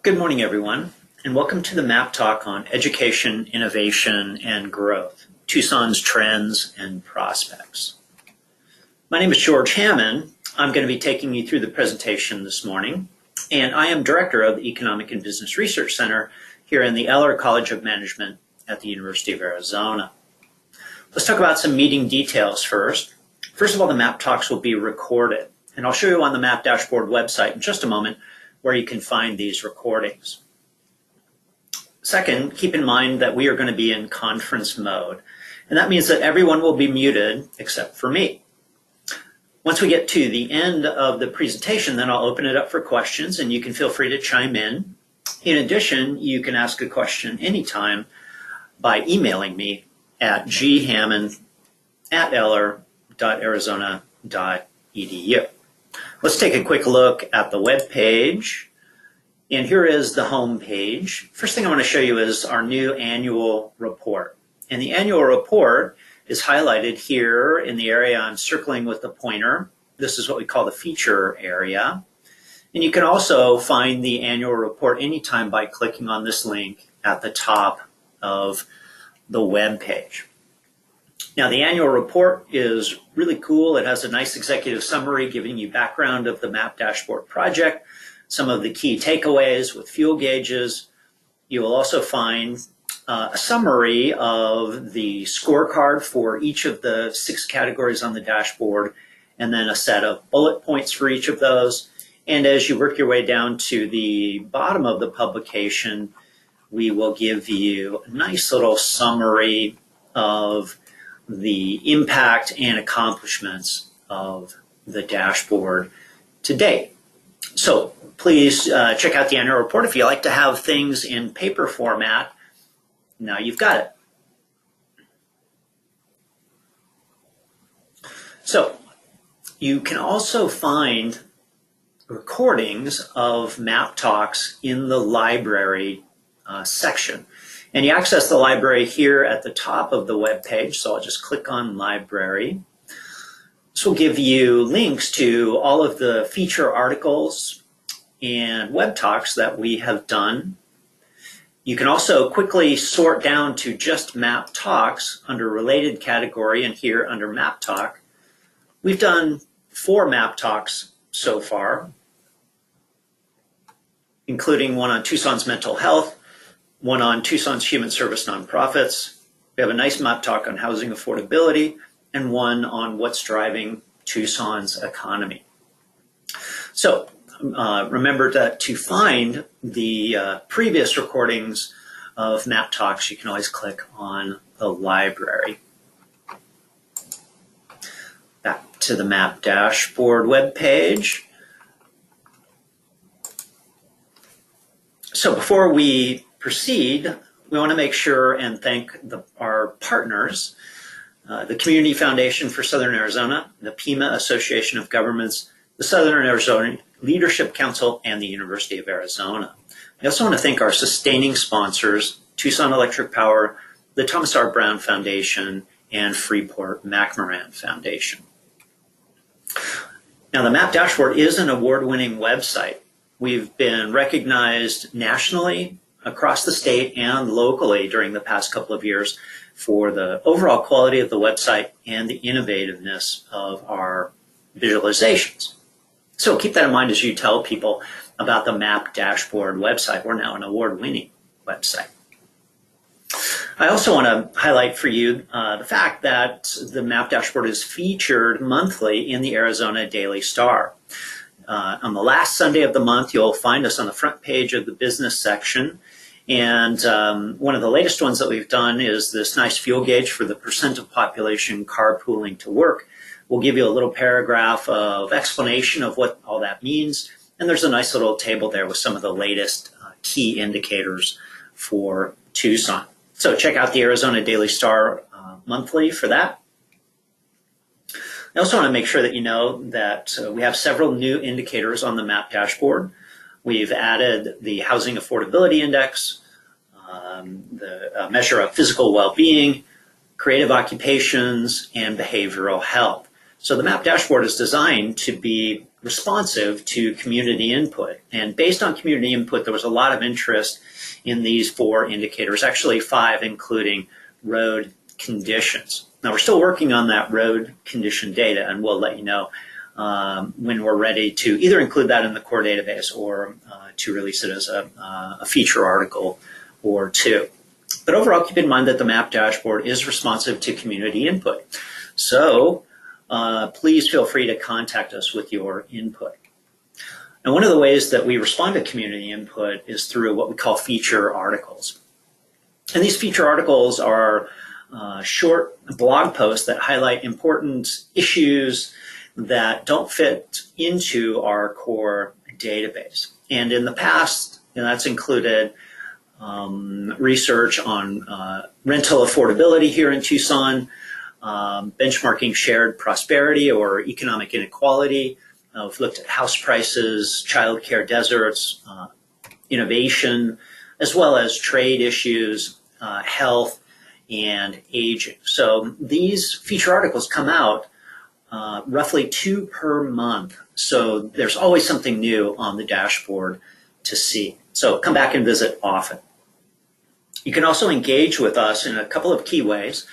Good morning, everyone, and welcome to the MAP Talk on Education, Innovation, and Growth, Tucson's Trends and Prospects. My name is George Hammond. I'm going to be taking you through the presentation this morning, and I am Director of the Economic and Business Research Center here in the Eller College of Management at the University of Arizona. Let's talk about some meeting details first. First of all, the MAP Talks will be recorded, and I'll show you on the MAP Dashboard website in just a moment where you can find these recordings. Second, keep in mind that we are going to be in conference mode, and that means that everyone will be muted except for me. Once we get to the end of the presentation, then I'll open it up for questions, and you can feel free to chime in. In addition, you can ask a question anytime by emailing me at ghammond@eller.arizona.edu. Let's take a quick look at the web page. And here is the home page. First thing I want to show you is our new annual report. And the annual report is highlighted here in the area I'm circling with the pointer. This is what we call the feature area. And you can also find the annual report anytime by clicking on this link at the top of the web page. Now, the annual report is really cool. It has a nice executive summary giving you background of the MAP Dashboard project, some of the key takeaways with fuel gauges. You will also find a summary of the scorecard for each of the 6 categories on the dashboard, and then a set of bullet points for each of those. And as you work your way down to the bottom of the publication, we will give you a nice little summary of the impact and accomplishments of the dashboard to date. So please check out the annual report. If you like to have things in paper format, now you've got it. So you can also find recordings of MAP Talks in the library section. And you access the library here at the top of the web page, so I'll just click on Library. This will give you links to all of the feature articles and web talks that we have done. You can also quickly sort down to just MAP Talks under related category, and here under MAP Talk. We've done 4 MAP Talks so far, including one on Tucson's mental health, one on Tucson's human service nonprofits. We have a nice MAP Talk on housing affordability, and one on what's driving Tucson's economy. So remember that to find the previous recordings of MAP Talks, you can always click on the library. Back to the MAP Dashboard web page. So before we proceed, we want to make sure and thank our partners, the Community Foundation for Southern Arizona, the Pima Association of Governments, the Southern Arizona Leadership Council, and the University of Arizona. We also want to thank our sustaining sponsors, Tucson Electric Power, the Thomas R. Brown Foundation, and Freeport-McMoran Foundation. Now, the MAP Dashboard is an award-winning website. We've been recognized nationally, across the state, and locally during the past couple of years for the overall quality of the website and the innovativeness of our visualizations. So keep that in mind as you tell people about the MAP Dashboard website. We're now an award-winning website. I also want to highlight for you the fact that the MAP Dashboard is featured monthly in the Arizona Daily Star. On the last Sunday of the month, you'll find us on the front page of the business section. And one of the latest ones that we've done is this nice fuel gauge for the percent of population carpooling to work. We'll give you a little paragraph of explanation of what all that means. And there's a nice little table there with some of the latest key indicators for Tucson. So check out the Arizona Daily Star monthly for that. I also want to make sure that you know that we have several new indicators on the MAP Dashboard. We've added the Housing Affordability Index, the measure of physical well-being, creative occupations, and behavioral health. So the MAP Dashboard is designed to be responsive to community input. And based on community input, there was a lot of interest in these 4 indicators, actually 5, including road conditions. Now, we're still working on that road condition data, and we'll let you know when we're ready to either include that in the core database or to release it as a feature article or 2. But overall, keep in mind that the map dashboard is responsive to community input. So please feel free to contact us with your input. And one of the ways that we respond to community input is through what we call feature articles. And these feature articles are short blog posts that highlight important issues that don't fit into our core database. And in the past, that's included research on rental affordability here in Tucson, benchmarking shared prosperity or economic inequality. We've looked at house prices, childcare deserts, innovation, as well as trade issues, health, and aging. So these feature articles come out roughly 2 per month. So there's always something new on the dashboard to see. So come back and visit often. You can also engage with us in a couple of key ways.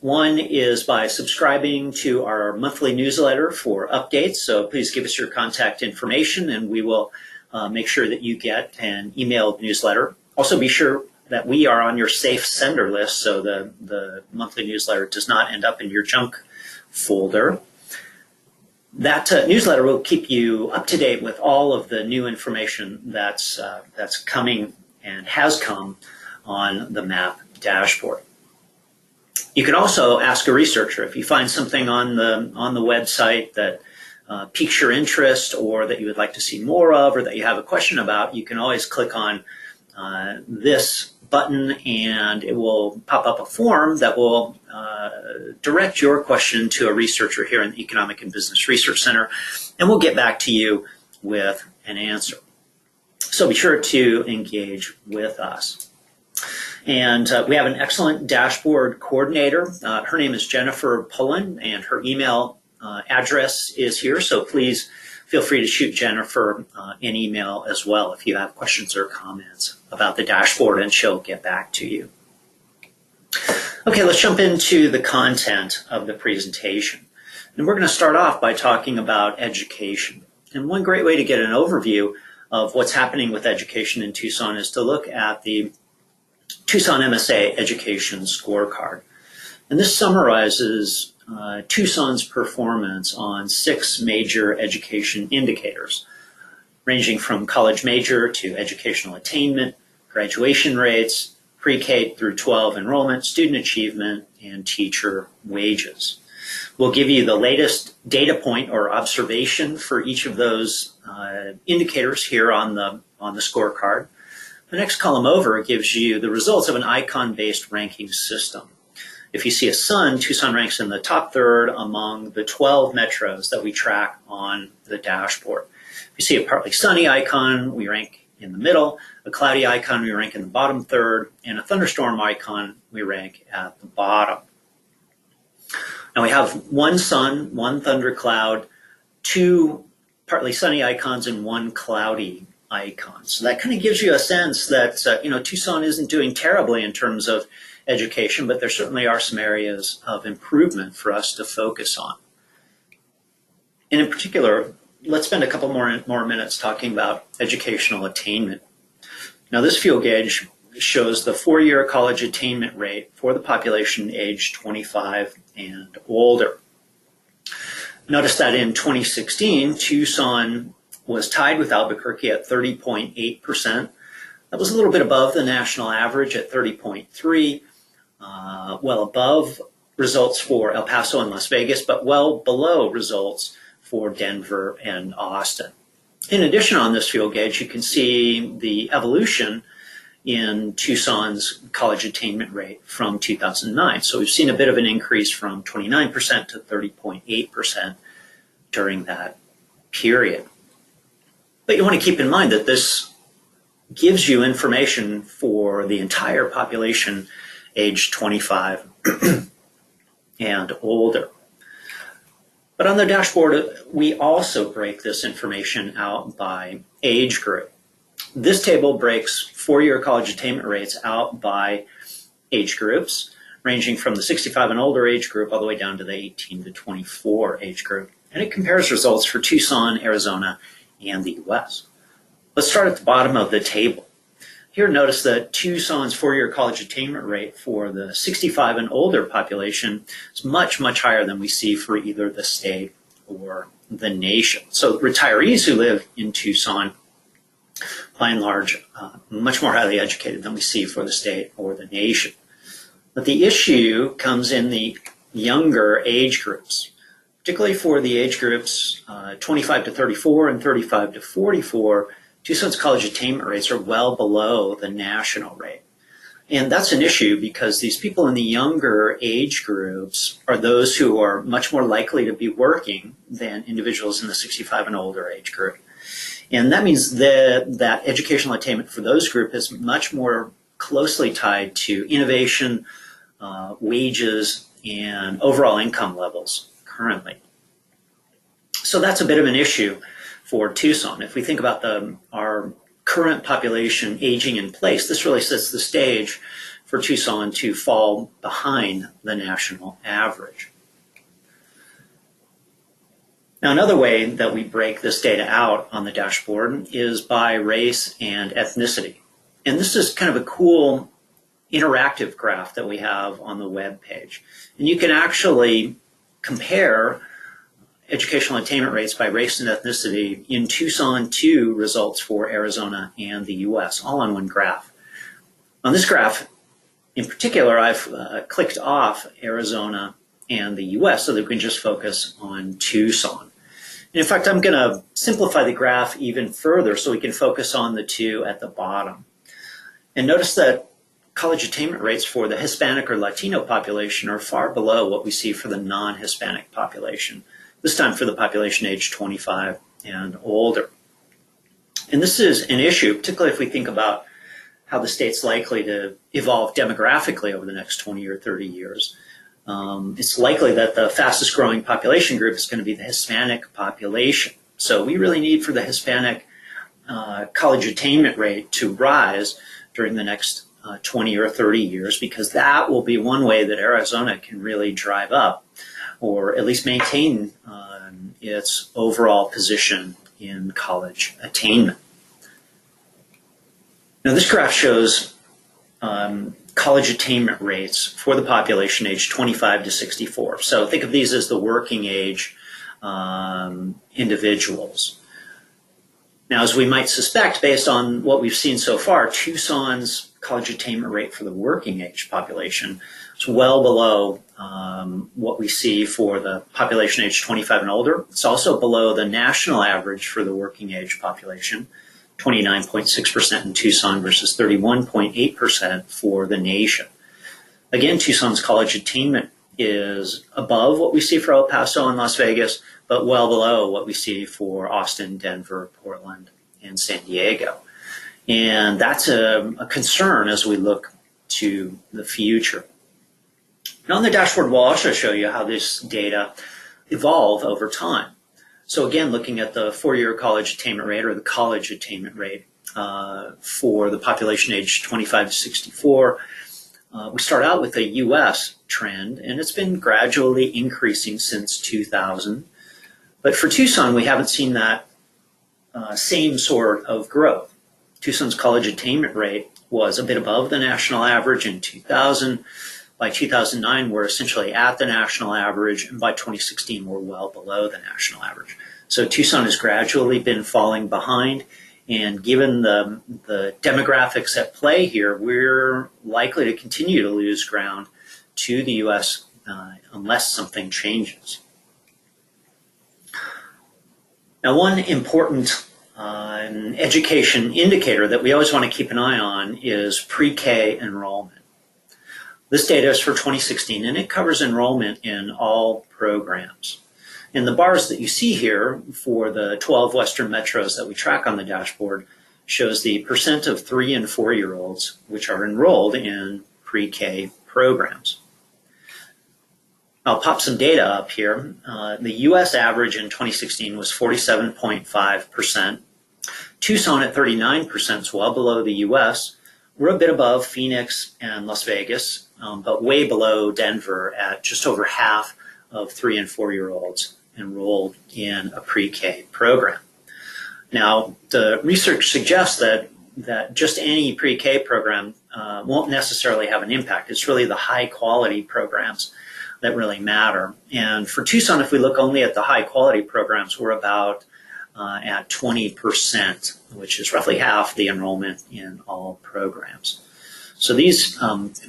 One is by subscribing to our monthly newsletter for updates. So please give us your contact information and we will make sure that you get an emailed newsletter. Also be sure that we are on your safe sender list so the monthly newsletter does not end up in your junk folder. That newsletter will keep you up to date with all of the new information that's coming and has come on the map dashboard. You can also ask a researcher if you find something on the website that piques your interest or that you would like to see more of or that you have a question about. You can always click on this button and it will pop up a form that will direct your question to a researcher here in the Economic and Business Research Center, and we'll get back to you with an answer. So be sure to engage with us. And we have an excellent dashboard coordinator. Her name is Jennifer Pullen, and her email address is here. So please feel free to shoot Jennifer an email as well if you have questions or comments about the dashboard, and she'll get back to you. Okay, let's jump into the content of the presentation. And we're going to start off by talking about education. And one great way to get an overview of what's happening with education in Tucson is to look at the Tucson MSA Education Scorecard. And this summarizes Tucson's performance on 6 major education indicators, ranging from college major to educational attainment, graduation rates, pre-K through 12 enrollment, student achievement, and teacher wages. We'll give you the latest data point or observation for each of those indicators here on the scorecard. The next column over gives you the results of an icon-based ranking system. If you see a sun, Tucson ranks in the top 3rd among the 12 metros that we track on the dashboard. If you see a partly sunny icon, we rank in the middle. A cloudy icon, we rank in the bottom 3rd. And a thunderstorm icon, we rank at the bottom. Now we have 1 sun, 1 thundercloud, 2 partly sunny icons, and 1 cloudy icon. So that kind of gives you a sense that Tucson isn't doing terribly in terms of education, but there certainly are some areas of improvement for us to focus on. And in particular, let's spend a couple more minutes talking about educational attainment. Now this fuel gauge shows the 4-year college attainment rate for the population aged 25 and older. Notice that in 2016, Tucson was tied with Albuquerque at 30.8%. That was a little bit above the national average at 30.3%, well above results for El Paso and Las Vegas, but well below results for Denver and Austin. In addition, on this fuel gauge, you can see the evolution in Tucson's college attainment rate from 2009. So we've seen a bit of an increase from 29% to 30.8% during that period. But you want to keep in mind that this gives you information for the entire population aged 25 and older. But on the dashboard, we also break this information out by age group. This table breaks four-year college attainment rates out by age groups, ranging from the 65 and older age group all the way down to the 18 to 24 age group. And it compares results for Tucson, Arizona, and the US. Let's start at the bottom of the table. Here, notice that Tucson's four-year college attainment rate for the 65 and older population is much, much higher than we see for either the state or the nation. So retirees who live in Tucson, by and large, much more highly educated than we see for the state or the nation. But the issue comes in the younger age groups, particularly for the age groups 25 to 34 and 35 to 44. Tucson's college attainment rates are well below the national rate. And that's an issue because these people in the younger age groups are those who are much more likely to be working than individuals in the 65 and older age group. And that means that educational attainment for those groups is much more closely tied to innovation, wages, and overall income levels currently. So that's a bit of an issue for Tucson. If we think about our current population aging in place, this really sets the stage for Tucson to fall behind the national average. Now, another way that we break this data out on the dashboard is by race and ethnicity. And this is kind of a cool interactive graph that we have on the web page. And you can actually compare educational attainment rates by race and ethnicity in Tucson to results for Arizona and the US, all on one graph. On this graph, in particular, I've clicked off Arizona and the US so that we can just focus on Tucson. And in fact, I'm going to simplify the graph even further so we can focus on the two at the bottom. And notice that college attainment rates for the Hispanic or Latino population are far below what we see for the non-Hispanic population, this time for the population aged 25 and older. And this is an issue, particularly if we think about how the state's likely to evolve demographically over the next 20 or 30 years. It's likely that the fastest growing population group is going to be the Hispanic population. So we really need for the Hispanic college attainment rate to rise during the next 20 or 30 years, because that will be one way that Arizona can really drive up or at least maintain its overall position in college attainment. Now, this graph shows college attainment rates for the population aged 25 to 64. So think of these as the working age individuals. Now, as we might suspect, based on what we've seen so far, Tucson's college attainment rate for the working age population is well below what we see for the population age 25 and older. It's also below the national average for the working age population, 29.6% in Tucson versus 31.8% for the nation. Again, Tucson's college attainment is above what we see for El Paso and Las Vegas, but well below what we see for Austin, Denver, Portland, and San Diego. And that's a concern as we look to the future. Now on the dashboard, we'll also show you how this data evolve over time. So again, looking at the four-year college attainment rate, or the college attainment rate for the population age 25 to 64, we start out with a U.S. trend, and it's been gradually increasing since 2000. But for Tucson, we haven't seen that same sort of growth. Tucson's college attainment rate was a bit above the national average in 2000. By 2009, we're essentially at the national average, and by 2016, we're well below the national average. So Tucson has gradually been falling behind, and given the demographics at play here, we're likely to continue to lose ground to the U.S. Unless something changes. Now, one important education indicator that we always want to keep an eye on is pre-K enrollment. This data is for 2016, and it covers enrollment in all programs. And the bars that you see here for the 12 Western metros that we track on the dashboard shows the percent of 3- and 4-year-olds which are enrolled in pre-K programs. I'll pop some data up here. The U.S. average in 2016 was 47.5%. Tucson at 39% is well below the U.S. We're a bit above Phoenix and Las Vegas, but way below Denver at just over half of 3- and 4-year-olds enrolled in a pre-K program. Now, the research suggests that just any pre-K program won't necessarily have an impact. It's really the high-quality programs that really matter. And for Tucson, if we look only at the high-quality programs, we're about at 20%, which is roughly half the enrollment in all programs. So these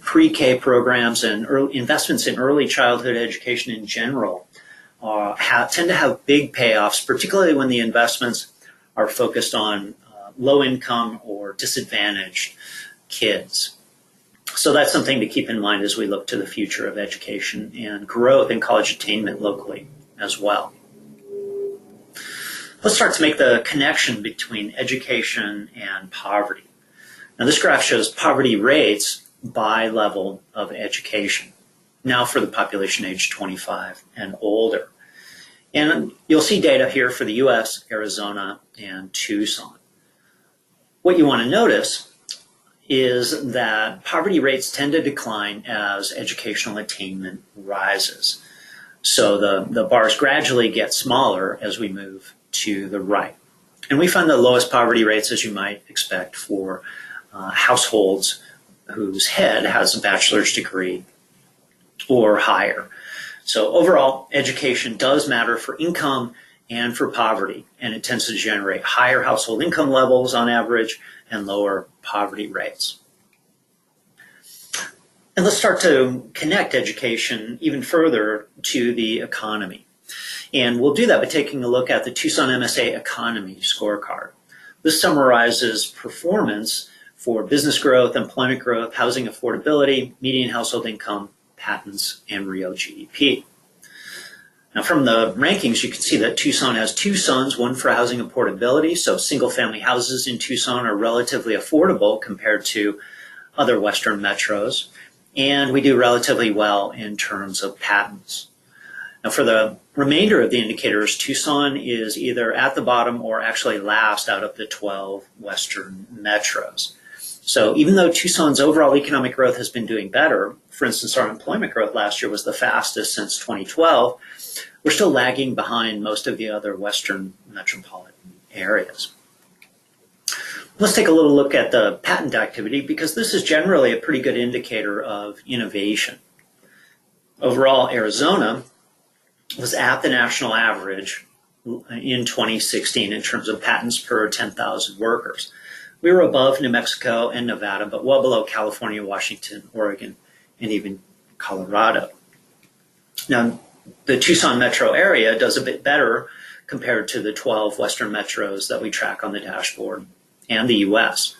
pre-K programs and investments in early childhood education in general tend to have big payoffs, particularly when the investments are focused on low-income or disadvantaged kids. So that's something to keep in mind as we look to the future of education and growth in college attainment locally as well. Let's start to make the connection between education and poverty. Now, this graph shows poverty rates by level of education, now for the population age 25 and older. And you'll see data here for the U.S., Arizona, and Tucson. What you want to notice is that poverty rates tend to decline as educational attainment rises. So the bars gradually get smaller as we move to the right. And we find the lowest poverty rates, as you might expect, for households whose head has a bachelor's degree or higher. So overall, education does matter for income and for poverty, and it tends to generate higher household income levels on average and lower poverty rates. And let's start to connect education even further to the economy. And we'll do that by taking a look at the Tucson MSA Economy Scorecard. This summarizes performance for business growth, employment growth, housing affordability, median household income, patents, and real GDP. Now, from the rankings, you can see that Tucson has 2 sons, one for housing affordability. So single-family houses in Tucson are relatively affordable compared to other Western metros. And we do relatively well in terms of patents. Now, for the remainder of the indicators, Tucson is either at the bottom or actually last out of the 12 Western metros. So even though Tucson's overall economic growth has been doing better, for instance, our employment growth last year was the fastest since 2012, we're still lagging behind most of the other Western metropolitan areas. Let's take a little look at the patent activity, because this is generally a pretty good indicator of innovation. Overall, Arizona was at the national average in 2016 in terms of patents per 10,000 workers. We were above New Mexico and Nevada, but well below California, Washington, Oregon, and even Colorado. Now, the Tucson metro area does a bit better compared to the 12 Western metros that we track on the dashboard and the U.S.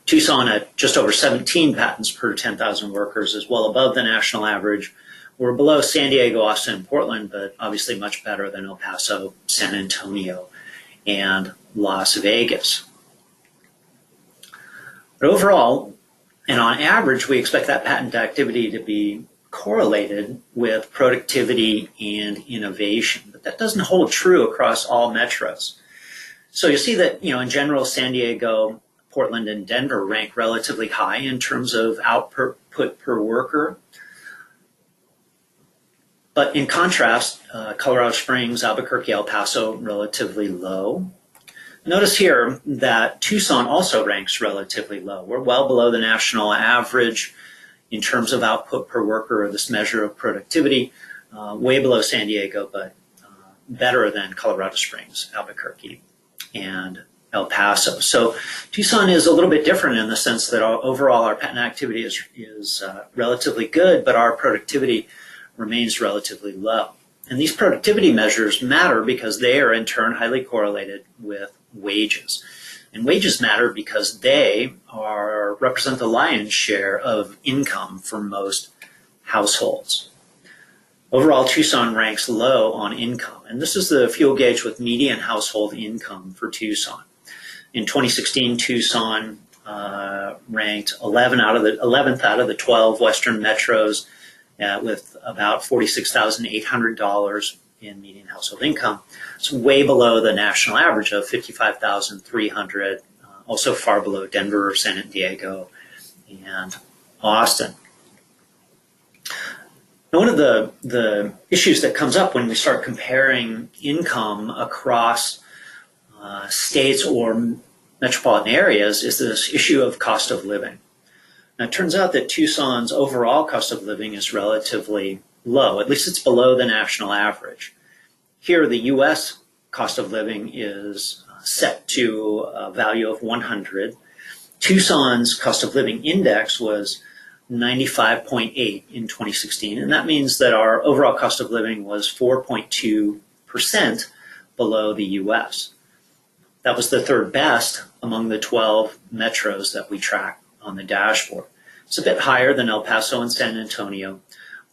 Tucson at just over 17 patents per 10,000 workers is well above the national average. We're below San Diego, Austin, and Portland, but obviously much better than El Paso, San Antonio, and Las Vegas. But overall, and on average, we expect that patent activity to be correlated with productivity and innovation. But that doesn't hold true across all metros. So you see that, in general, San Diego, Portland, and Denver rank relatively high in terms of output per worker. But in contrast, Colorado Springs, Albuquerque, El Paso, relatively low. Notice here that Tucson also ranks relatively low. We're well below the national average in terms of output per worker, or this measure of productivity, way below San Diego, but better than Colorado Springs, Albuquerque, and El Paso. So Tucson is a little bit different in the sense that overall our patent activity is relatively good, but our productivity remains relatively low. And these productivity measures matter because they are in turn highly correlated with wages. And wages matter because they represent the lion's share of income for most households. Overall, Tucson ranks low on income, and this is the fuel gauge with median household income for Tucson. In 2016, Tucson ranked 11th out of the 12 Western metros with about $46,800 in median household income. It's way below the national average of $55,300, also far below Denver, San Diego, and Austin. Now, one of the issues that comes up when we start comparing income across states or metropolitan areas is this issue of cost of living. Now, it turns out that Tucson's overall cost of living is relatively low. At least it's below the national average. Here, the U.S. cost of living is set to a value of 100. Tucson's cost of living index was 95.8 in 2016, and that means that our overall cost of living was 4.2% below the U.S. That was the third best among the 12 metros that we track on the dashboard. It's a bit higher than El Paso and San Antonio,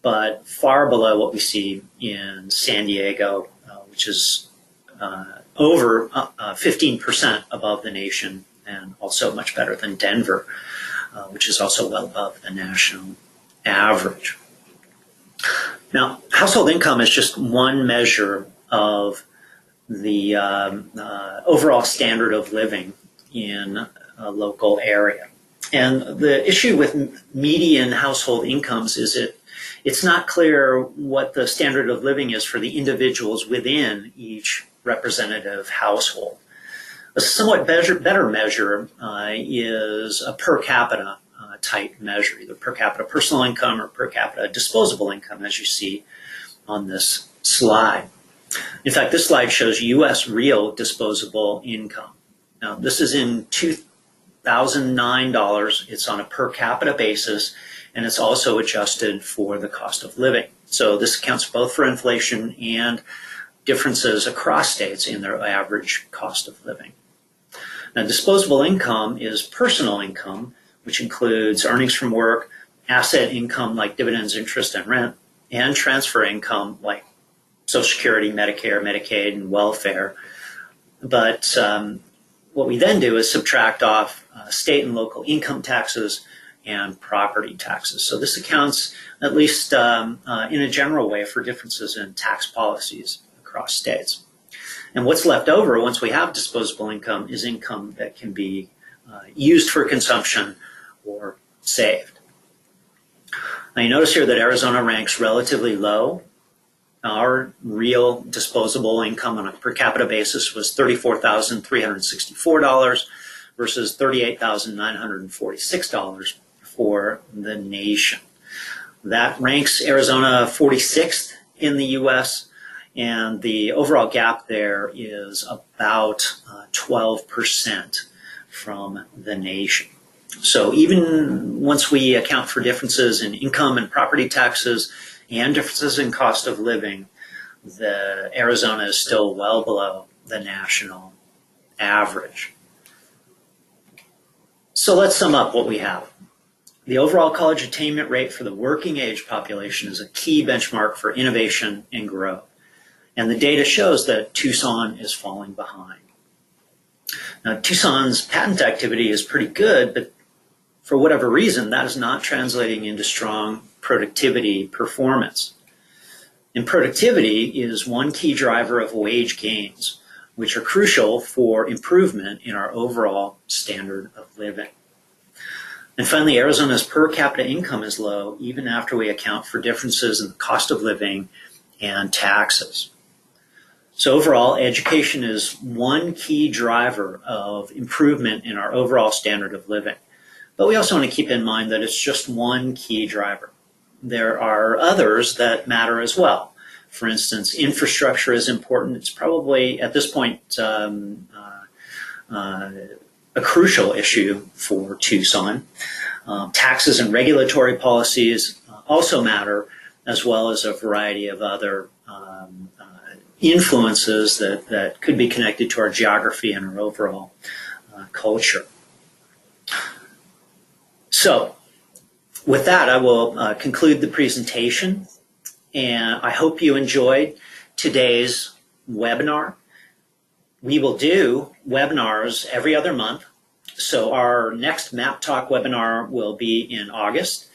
but far below what we see in San Diego, which is over 15% above the nation, and also much better than Denver, which is also well above the national average. Now, household income is just one measure of the overall standard of living in a local area. And the issue with median household incomes is it's not clear what the standard of living is for the individuals within each representative household. A somewhat better measure is a per capita type measure, either per capita personal income or per capita disposable income, as you see on this slide. In fact, this slide shows U.S. real disposable income. Now, this is in $2,009. It's on a per capita basis, and it's also adjusted for the cost of living. So this accounts both for inflation and differences across states in their average cost of living. Now, disposable income is personal income, which includes earnings from work, asset income like dividends, interest, and rent, and transfer income like Social Security, Medicare, Medicaid, and welfare. But what we then do is subtract off state and local income taxes and property taxes. So this accounts, at least in a general way, for differences in tax policies across states. And what's left over once we have disposable income is income that can be used for consumption or saved. Now, you notice here that Arizona ranks relatively low. Our real disposable income on a per capita basis was $34,364 versus $38,946 for the nation. That ranks Arizona 46th in the U.S., and the overall gap there is about 12% from the nation. So even once we account for differences in income and property taxes and differences in cost of living, Arizona is still well below the national average. So let's sum up what we have. The overall college attainment rate for the working age population is a key benchmark for innovation and growth. And the data shows that Tucson is falling behind. Now, Tucson's patent activity is pretty good, but for whatever reason, that is not translating into strong productivity performance. And productivity is one key driver of wage gains, which are crucial for improvement in our overall standard of living. And finally, Arizona's per capita income is low even after we account for differences in the cost of living and taxes. So overall, education is one key driver of improvement in our overall standard of living. But we also want to keep in mind that it's just one key driver. There are others that matter as well. For instance, infrastructure is important. It's probably, at this point, a crucial issue for Tucson. Taxes and regulatory policies also matter, as well as a variety of other influences that could be connected to our geography and our overall culture. So, with that, I will conclude the presentation, and I hope you enjoyed today's webinar. We will do webinars every other month. So our next Map Talk webinar will be in August,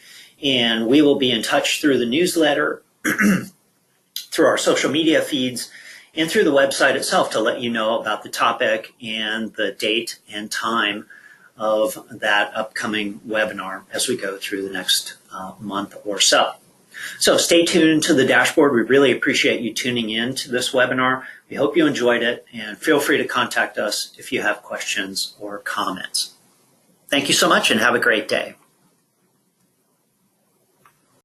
And we will be in touch through the newsletter, through our social media feeds, and through the website itself to let you know about the topic and the date and time of that upcoming webinar as we go through the next month or so. So stay tuned to the dashboard. We really appreciate you tuning in to this webinar. We hope you enjoyed it, and feel free to contact us if you have questions or comments. Thank you so much and have a great day.